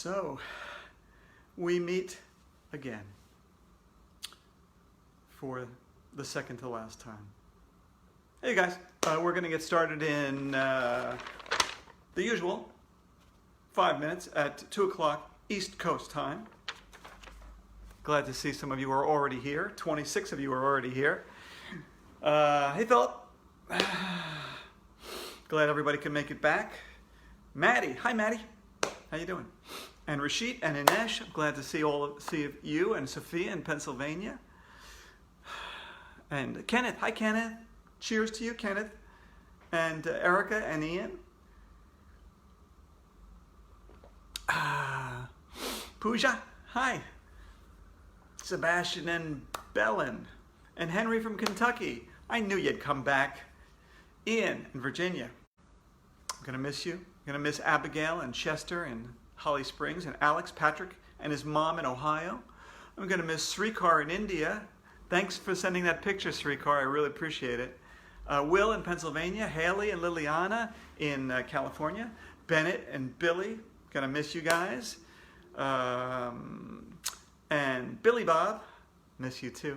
So, we meet again for the second to last time. Hey guys, we're going to get started in the usual 5 minutes at 2 o'clock East Coast time. Glad to see some of you are already here. 26 of you are already here. Hey Philip. Glad everybody can make it back. Maddie, hi Maddie. How you doing? And Rashid and Inesh, I'm glad to see you and Sophia in Pennsylvania. And Kenneth, hi Kenneth. Cheers to you, Kenneth. And Erica and Ian. Pooja, hi. Sebastian and Bellin. And Henry from Kentucky. I knew you'd come back. Ian in Virginia. I'm gonna miss you. I'm gonna miss Abigail and Chester and Holly Springs and Alex, Patrick and his mom in Ohio. I'm gonna miss Srikar in India. Thanks for sending that picture, Srikar. I really appreciate it. Will in Pennsylvania, Haley and Liliana in California, Bennett and Billy. Gonna miss you guys. And Billy Bob, miss you too.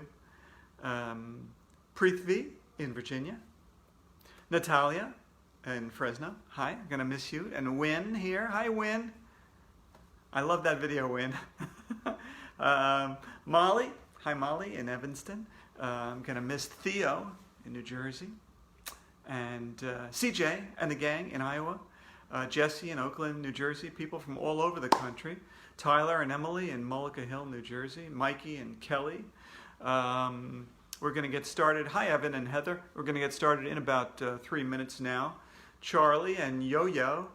Prithvi in Virginia. Natalia in Fresno, hi, gonna miss you. And Win here, hi Win. I love that video, Win. Molly, hi Molly in Evanston. I'm gonna miss Theo in New Jersey. And CJ and the gang in Iowa. Jesse in Oakland, New Jersey. People from all over the country. Tyler and Emily in Mullica Hill, New Jersey. Mikey and Kelly. We're going to get started. Hi, Evan and Heather. We're going to get started in about 3 minutes now. Charlie and Yo-Yo.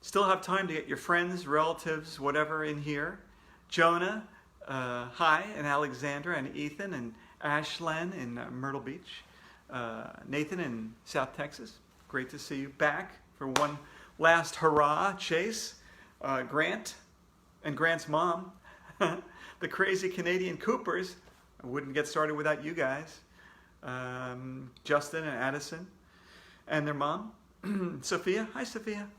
Still have time to get your friends, relatives, whatever in here. Jonah, hi, and Alexandra and Ethan and Ashlyn in Myrtle Beach. Nathan in South Texas. Great to see you back for one last hurrah. Chase, Grant, and Grant's mom. The crazy Canadian Coopers. I wouldn't get started without you guys. Justin and Addison and their mom. Sophia, hi Sophia.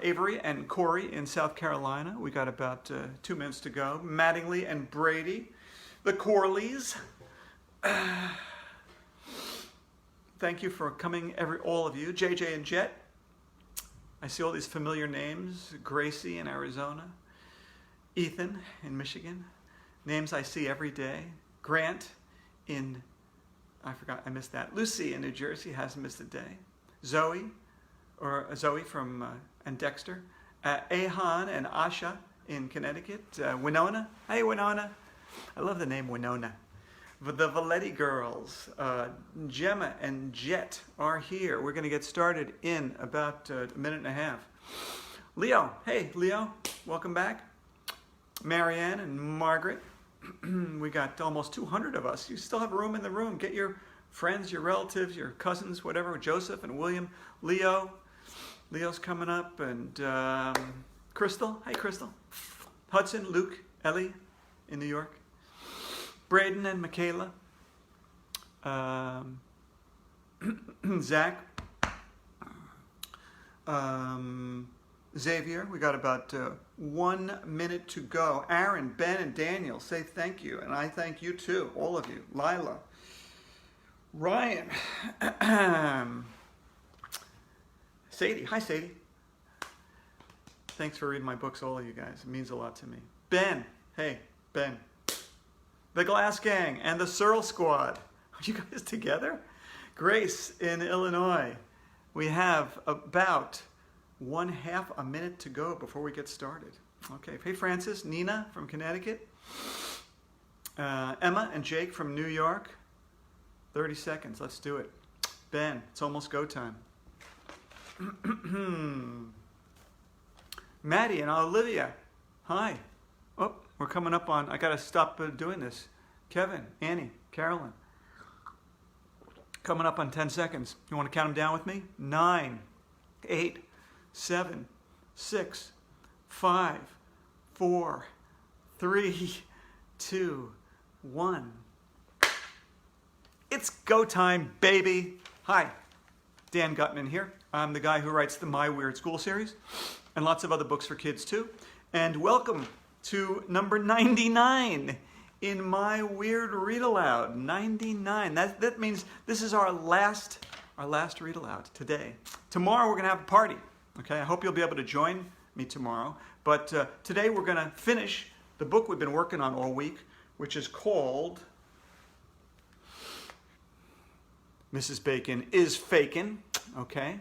Avery and Corey in South Carolina. We got about 2 minutes to go. Mattingly and Brady. The Corleys. Thank you for coming, all of you. JJ and Jet. I see all these familiar names. Gracie in Arizona. Ethan in Michigan. Names I see every day. Grant in, I missed that. Lucy in New Jersey, hasn't missed a day. Zoe from, and Dexter. Ahan and Asha in Connecticut. Winona, hey Winona. I love the name Winona. The Valetti girls, Gemma and Jet are here. We're gonna get started in about a minute and a half. Leo, hey Leo, welcome back. Marianne and Margaret. We got almost 200 of us. You still have room in the room. Get your friends, your relatives, your cousins, whatever. Joseph and William. Leo's coming up. And Crystal. Hey, Crystal. Hudson, Luke, Ellie in New York. Braden and Michaela. Zach. Xavier, we got about 1 minute to go. Aaron, Ben, and Daniel, say thank you. And I thank you too, all of you. Lila. Ryan. Sadie, hi Sadie. Thanks for reading my books, all of you guys. It means a lot to me. Ben, hey, Ben. The Glass Gang and the Searle Squad. Are you guys together? Grace in Illinois. We have about 1/2 minute to go before we get started. Okay, hey Francis, Nina from Connecticut, Emma and Jake from New York. 30 seconds, let's do it. Ben, it's almost go time. Maddie and Olivia, hi. Oh, we're coming up on, I gotta stop doing this. Kevin, Annie, Carolyn. Coming up on 10 seconds. You wanna count them down with me? 9, 8, 7, 6, 5, 4, 3, 2, 1. It's go time, baby. Hi, Dan Gutman here. I'm the guy who writes the My Weird School series and lots of other books for kids too. And welcome to number 99 in My Weird Read Aloud. 99. That means this is our last read aloud today. Tomorrow we're going to have a party. Okay, I hope you'll be able to join me tomorrow. But today we're going to finish the book we've been working on all week, which is called Mrs. Bacon is Fakin'. Okay.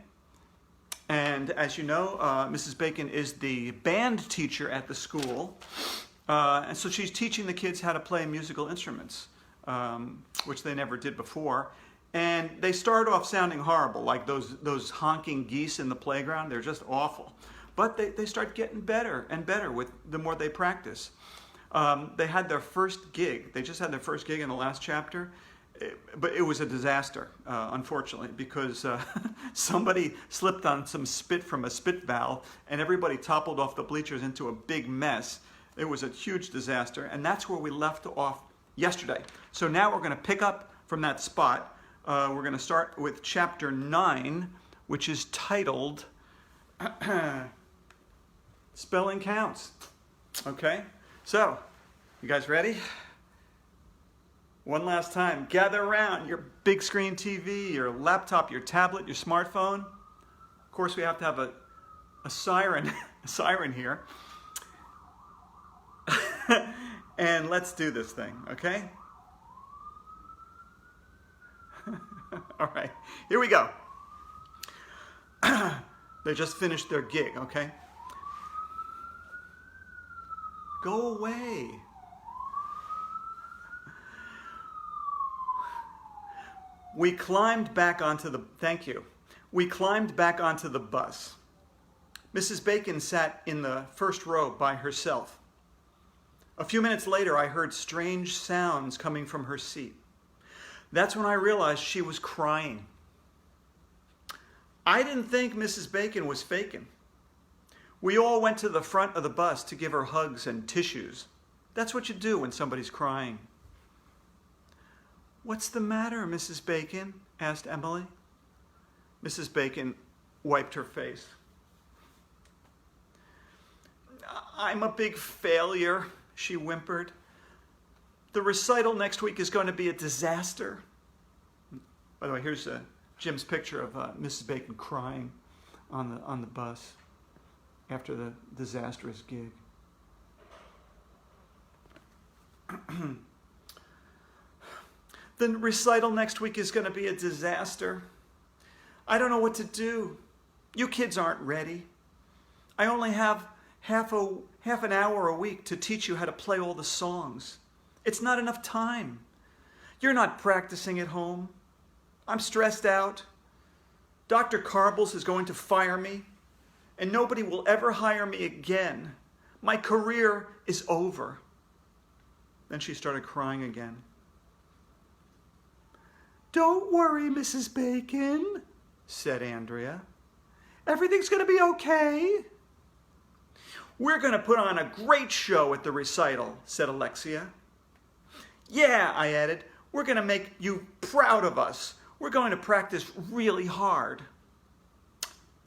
And as you know, Mrs. Bacon is the band teacher at the school. And so she's teaching the kids how to play musical instruments, which they never did before. And they start off sounding horrible, like those honking geese in the playground. They're just awful. But they start getting better and better with the more they practice. They had their first gig. They just had their first gig in the last chapter. But it was a disaster, unfortunately, because somebody slipped on some spit from a spit valve and everybody toppled off the bleachers into a big mess. It was a huge disaster, and that's where we left off yesterday. So now we're going to pick up from that spot. We're going to start with chapter 9, which is titled Spelling Counts. Okay, so you guys ready? One last time, gather around your big screen TV, your laptop, your tablet, your smartphone. Of course, we have to have a siren, a siren here. And let's do this thing, okay? All right, here we go. They just finished their gig, okay? Go away. We climbed back onto the, thank you. We climbed back onto the bus. Mrs. Bacon sat in the first row by herself. A few minutes later, I heard strange sounds coming from her seat. That's when I realized she was crying. I didn't think Mrs. Bacon was faking. We all went to the front of the bus to give her hugs and tissues. That's what you do when somebody's crying. "What's the matter, Mrs. Bacon?" asked Emily. Mrs. Bacon wiped her face. "I'm a big failure," she whimpered. "The recital next week is going to be a disaster." By the way, here's Jim's picture of Mrs. Bacon crying on the bus after the disastrous gig. "The recital next week is going to be a disaster. I don't know what to do. You kids aren't ready. I only have half an hour a week to teach you how to play all the songs. It's not enough time. You're not practicing at home. I'm stressed out. Dr. Carbles is going to fire me, and nobody will ever hire me again. My career is over." Then she started crying again. "Don't worry, Mrs. Bacon," said Andrea. "Everything's going to be okay." "We're going to put on a great show at the recital," said Alexia. "Yeah," I added, "we're going to make you proud of us. We're going to practice really hard."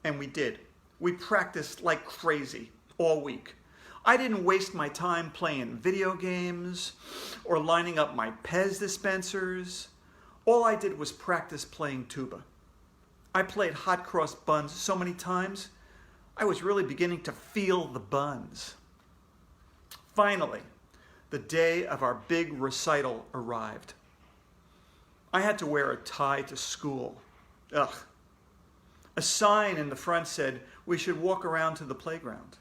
And we did. We practiced like crazy all week. I didn't waste my time playing video games or lining up my Pez dispensers. All I did was practice playing tuba. I played hot cross buns so many times, I was really beginning to feel the buns. Finally, the day of our big recital arrived. I had to wear a tie to school. Ugh. A sign in the front said we should walk around to the playground.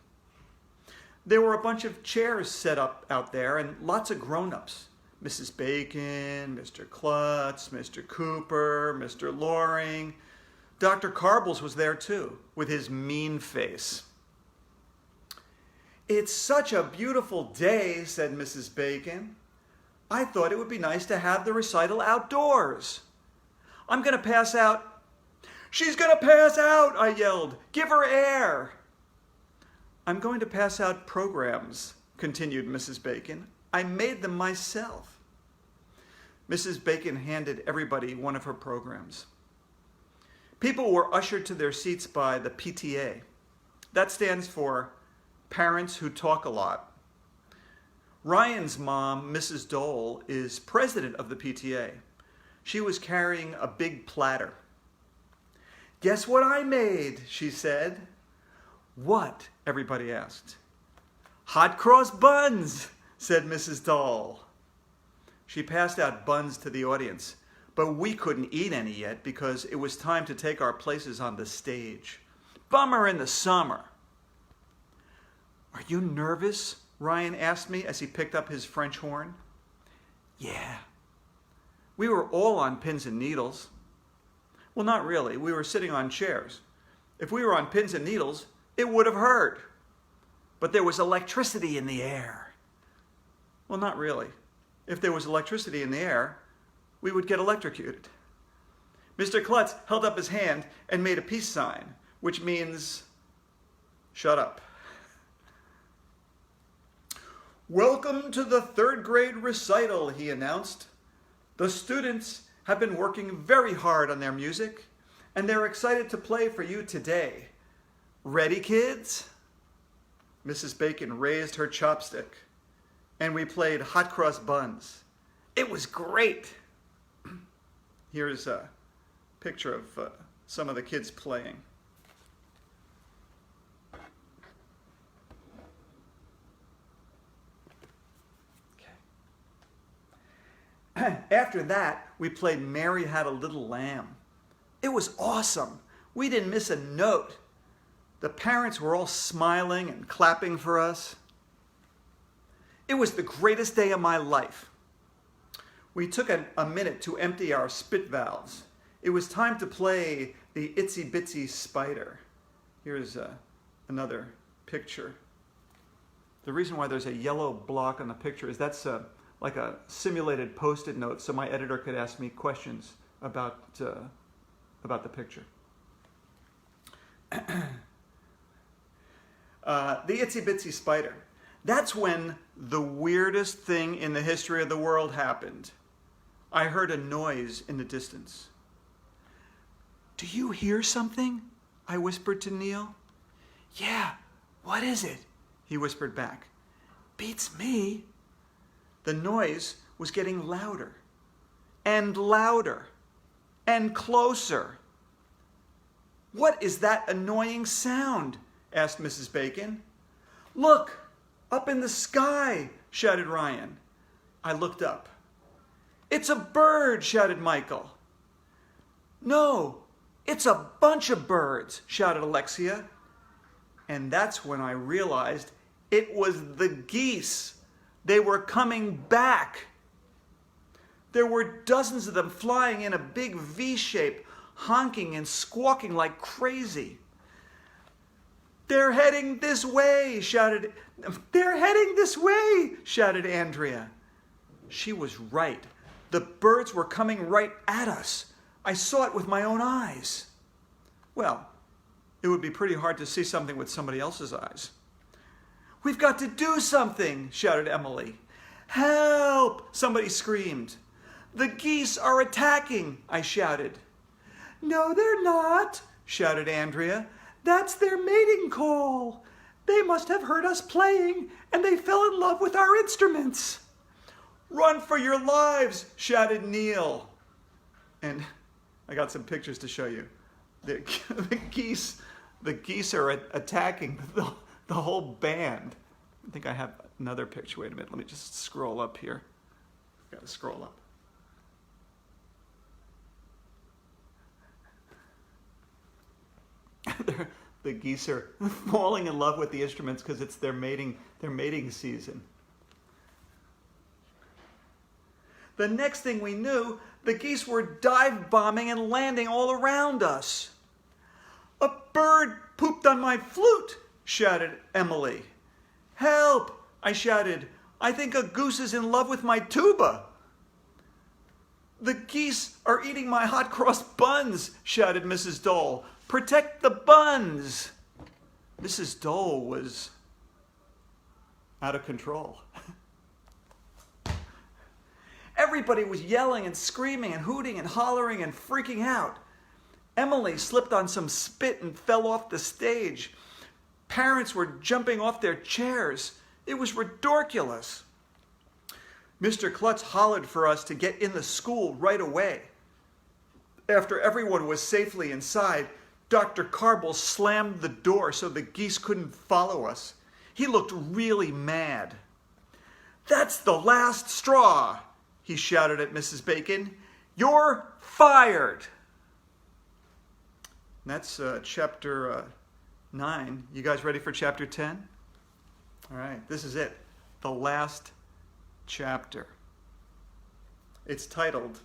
There were a bunch of chairs set up out there and lots of grown-ups. Mrs. Bacon, Mr. Klutz, Mr. Cooper, Mr. Loring. Dr. Carbles was there too, with his mean face. "It's such a beautiful day," said Mrs. Bacon. "I thought it would be nice to have the recital outdoors. I'm going to pass out." "She's going to pass out," I yelled. "Give her air." "I'm going to pass out programs," continued Mrs. Bacon. "I made them myself." Mrs. Bacon handed everybody one of her programs. People were ushered to their seats by the PTA. That stands for Parents Who Talk a Lot. Ryan's mom, Mrs. Dole, is president of the PTA. She was carrying a big platter. "Guess what I made?" she said. "What?" everybody asked. "Hot cross buns," said Mrs. Dole. She passed out buns to the audience, but we couldn't eat any yet because it was time to take our places on the stage. Bummer in the summer. "Are you nervous?" Ryan asked me as he picked up his French horn. "Yeah." We were all on pins and needles. Well, not really. We were sitting on chairs. If we were on pins and needles, it would have hurt. But there was electricity in the air. Well, not really. If there was electricity in the air, we would get electrocuted. Mr. Klutz held up his hand and made a peace sign, which means, shut up. "Welcome to the third grade recital," he announced. "The students have been working very hard on their music, and they're excited to play for you today. Ready, kids?" Mrs. Bacon raised her chopstick, and we played hot cross buns. It was great. Here's a picture of some of the kids playing. After that, we played Mary Had a Little Lamb. It was awesome. We didn't miss a note. The parents were all smiling and clapping for us. It was the greatest day of my life. We took a minute to empty our spit valves. It was time to play the Itsy Bitsy Spider. Here's another picture. The reason why there's a yellow block on the picture is that's like a simulated Post-it note, so my editor could ask me questions about the picture. The Itsy Bitsy Spider. That's when the weirdest thing in the history of the world happened. I heard a noise in the distance. "Do you hear something?" I whispered to Neil. "Yeah, what is it?" he whispered back. "Beats me." The noise was getting louder and louder and closer. "What is that annoying sound?" asked Mrs. Bacon. "Look, up in the sky," shouted Ryan. I looked up. "It's a bird," shouted Michael. "No, it's a bunch of birds," shouted Alexia. And that's when I realized it was the geese. They were coming back. There were dozens of them flying in a big V shape, honking and squawking like crazy. "They're heading this way," shouted. "They're heading this way," shouted Andrea. She was right. The birds were coming right at us. I saw it with my own eyes. Well, it would be pretty hard to see something with somebody else's eyes. "We've got to do something," shouted Emily. "Help!" somebody screamed. "The geese are attacking," I shouted. "No, they're not," shouted Andrea. "That's their mating call. They must have heard us playing, and they fell in love with our instruments." "Run for your lives," shouted Neil. And I got some pictures to show you. The geese are attacking the whole band. I think I have another picture. Wait a minute. Let me just scroll up here. Got to scroll up. The geese are falling in love with the instruments because it's their mating season. The next thing we knew, the geese were dive bombing and landing all around us. "A bird pooped on my flute," shouted Emily. "Help!" I shouted. "I think a goose is in love with my tuba." "The geese are eating my hot cross buns," shouted Mrs. Dole. "Protect the buns." Mrs. Dole was out of control. Everybody was yelling and screaming and hooting and hollering and freaking out. Emily slipped on some spit and fell off the stage. Parents were jumping off their chairs. It was ridiculous. Mr. Klutz hollered for us to get in the school right away. After everyone was safely inside, Dr. Carble slammed the door so the geese couldn't follow us. He looked really mad. "That's the last straw," he shouted at Mrs. Bacon. "You're fired." And that's chapter 9. You guys ready for chapter 10? All right, this is it. The last chapter. It's titled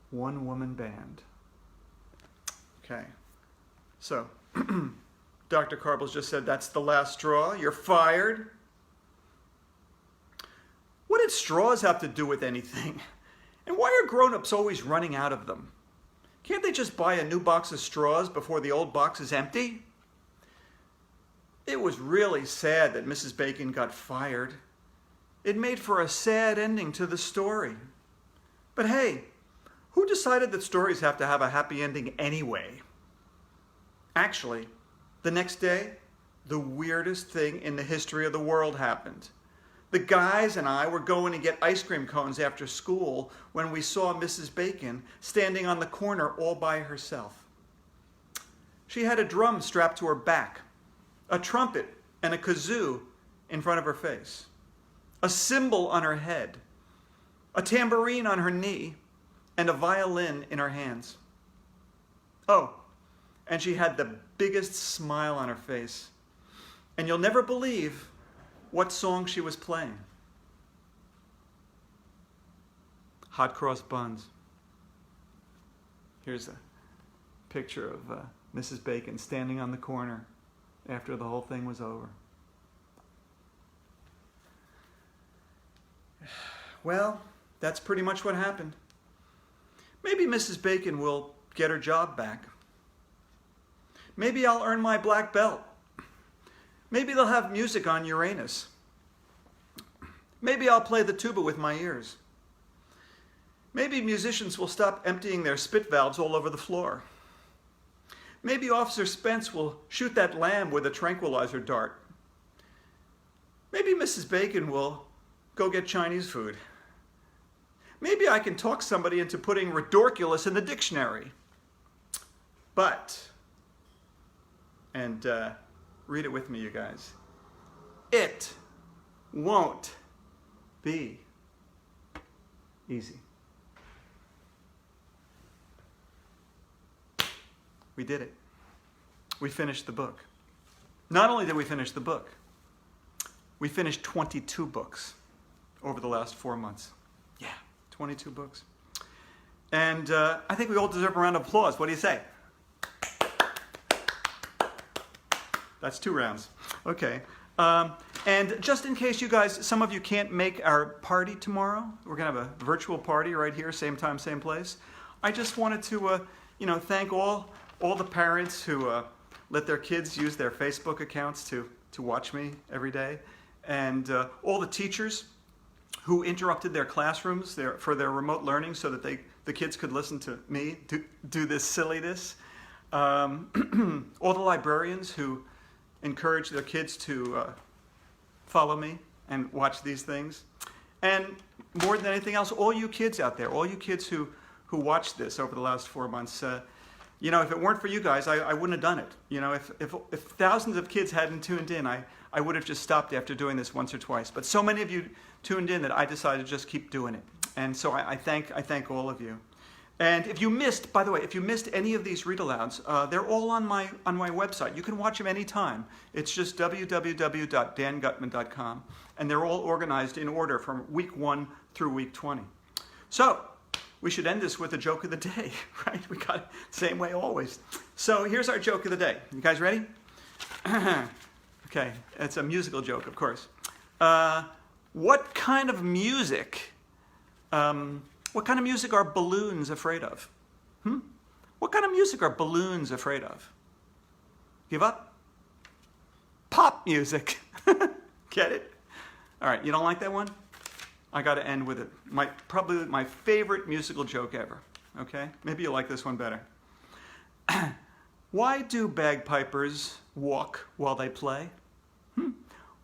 One Woman Band. Okay, so Dr. Carbles just said, "That's the last straw. You're fired." What did straws have to do with anything? And why are grown-ups always running out of them? Can't they just buy a new box of straws before the old box is empty? It was really sad that Mrs. Bacon got fired. It made for a sad ending to the story. But hey, who decided that stories have to have a happy ending anyway? Actually, the next day, the weirdest thing in the history of the world happened. The guys and I were going to get ice cream cones after school when we saw Mrs. Bacon standing on the corner all by herself. She had a drum strapped to her back, a trumpet and a kazoo in front of her face, a cymbal on her head, a tambourine on her knee, and a violin in her hands. Oh, and she had the biggest smile on her face. And you'll never believe what song she was playing. Hot Cross Buns. Here's a picture of Mrs. Bacon standing on the corner after the whole thing was over. Well, that's pretty much what happened. Maybe Mrs. Bacon will get her job back. Maybe I'll earn my black belt. Maybe they'll have music on Uranus. Maybe I'll play the tuba with my ears. Maybe musicians will stop emptying their spit valves all over the floor. Maybe Officer Spence will shoot that lamb with a tranquilizer dart. Maybe Mrs. Bacon will go get Chinese food. Maybe I can talk somebody into putting redorculous in the dictionary. But, and read it with me, you guys. It won't be easy. We did it. We finished the book. Not only did we finish the book, we finished 22 books over the last 4 months. Yeah, 22 books. And I think we all deserve a round of applause. What do you say? That's 2 rounds. Okay. And just in case you guys, some of you can't make our party tomorrow, we're going to have a virtual party right here, same time, same place. I just wanted to, thank all the parents who let their kids use their Facebook accounts to watch me every day, and all the teachers who interrupted their classrooms for their remote learning so that the kids could listen to me do this silliness. All the librarians who encourage their kids to follow me and watch these things. And more than anything else, all you kids out there, all you kids who watched this over the last 4 months, if it weren't for you guys, I wouldn't have done it. If thousands of kids hadn't tuned in, I would have just stopped after doing this once or twice. But so many of you tuned in that I decided to just keep doing it. And so I thank all of you. And if you missed, by the way, if you missed any of these read-alouds, they're all on my website. You can watch them anytime. It's just www.dangutman.com. And they're all organized in order from week 1 through week 20. So we should end this with a joke of the day, right? We got it the same way always. So here's our joke of the day. You guys ready? Okay, it's a musical joke, of course. What kind of music are balloons afraid of? What kind of music are balloons afraid of? Give up? Pop music. Get it? All right, you don't like that one? I got to end with it. Probably my favorite musical joke ever. Okay? Maybe you'll like this one better. Why do bagpipers walk while they play?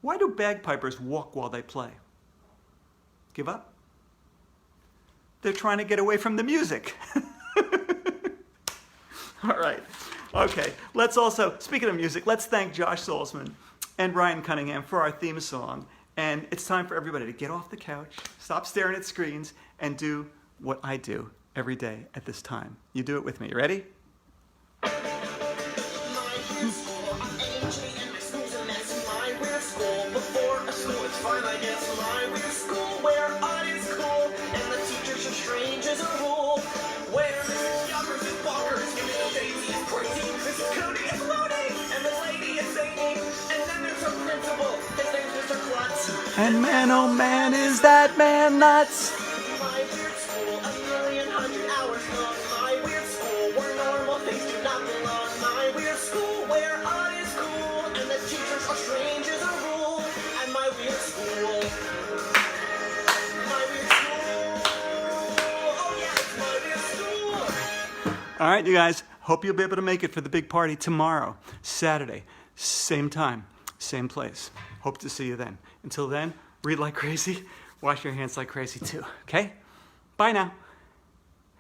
Why do bagpipers walk while they play? Give up? They're trying to get away from the music. All right. Okay. Let's also, speaking of music, let's thank Josh Salzman and Ryan Cunningham for our theme song. And it's time for everybody to get off the couch, stop staring at screens, and do what I do every day at this time. You do it with me. You ready? And man, oh man, is that man nuts? My weird school, a million hundred hours long. My weird school, where normal things do not belong. My weird school, where art is cool, and the teachers are strange as a rule. And my weird school, oh yeah, it's my weird school. All right, you guys, hope you'll be able to make it for the big party tomorrow, Saturday, same time, same place. Hope to see you then. Until then, read like crazy, wash your hands like crazy too, okay? Bye now.